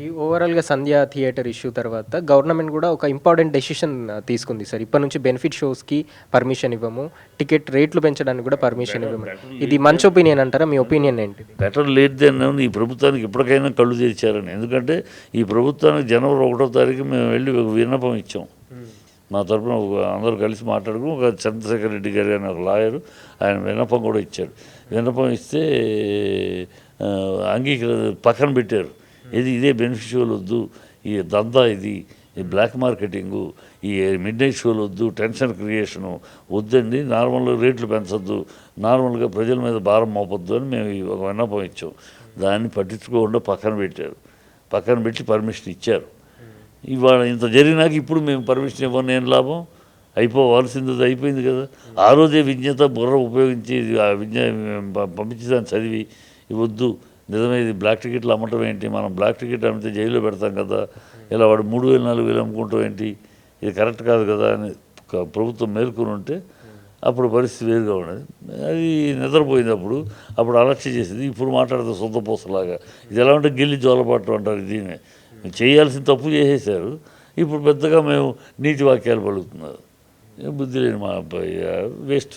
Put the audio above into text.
ఈ ఓవరాల్‌గా 'Sandhya' theatre issue తర్వాత గవర్నమెంట్ గూడా ఒక ఇంపార్టెంట్ డెసిషన్ తీసుకుంది సార్. ఇప్పటి నుంచి బెనిఫిట్ షోస్‌కి పర్మిషన్ ఇవ్వము. టికెట్ రేట్లు పెంచడానికి గూడా పర్మిషన్ ఇవ్వము. ఇది మంచి ఒపీనియన్ అంటారా? మీ ఒపీనియన్ ఏంటిది? Better late than never. ఈ ప్రభుత్వానికి ఇప్పటికైనా కళ్ళు తెరిచారని. ఎందుకంటే ఈ ప్రభుత్వానికి జనవరి 1వ తారీఖు మేము వెళ్ళి ఒక విన్నపం ఇచ్చాం. మా తరపున అందరూ కలిసి మాట్లాడుకుని ఒక చంద్రశేఖర్ రెడ్డి గారు అని ఒక లాయరు ఆయన విన్నపం కూడా ఇచ్చాడు. విన్నపం ఇస్తే పక్కన పెట్టారు. ఇదే బెనిఫిట్ షోలు వద్దు, ఈ దందా ఇది, ఈ బ్లాక్ మార్కెటింగు, ఈ మిడ్ నైట్ షోలు వద్దు, టెన్షన్ క్రియేషను వద్దండి, నార్మల్గా రేట్లు పెంచొద్దు, నార్మల్గా ప్రజల మీద భారం మోపొద్దు అని మేము ఒక విన్నపం ఇచ్చాం. దాన్ని పట్టించుకోకుండా పక్కన పెట్టారు. పక్కన పెట్టి పర్మిషన్ ఇచ్చారు. ఇవాళ ఇంత జరిగినాక ఇప్పుడు మేము పర్మిషన్ ఇవ్వను, ఏం లాభం? అయిపోవాల్సింది అయిపోయింది కదా. ఆ రోజే విజ్ఞత బుర్ర ఉపయోగించి ఆ పంపించి దాన్ని చదివి ఇవద్దు, నిజమేది బ్లాక్ టికెట్లు అమ్మటం ఏంటి, మనం బ్లాక్ టికెట్ అమ్మితే జైల్లో పెడతాం కదా, ఇలా వాడు 3,000 4,000 అమ్ముకుంటాం ఏంటి, ఇది కరెక్ట్ కాదు కదా అని ప్రభుత్వం మేల్కొని ఉంటే అప్పుడు పరిస్థితి వేరుగా ఉండేది. అది నిద్రపోయింది. అప్పుడు అలక్ష్య చేసింది. ఇప్పుడు మాట్లాడితే సొంత పూసలాగా. ఇది ఎలా ఉంటే గిల్లి జోలపాటు అంటారు. దీన్ని చేయాల్సిన తప్పు చేసేసారు. ఇప్పుడు పెద్దగా మేము నీతి వాక్యాలు పలుకుతున్నారు. బుద్ధి లేని మా అబ్బాయి వేస్ట్.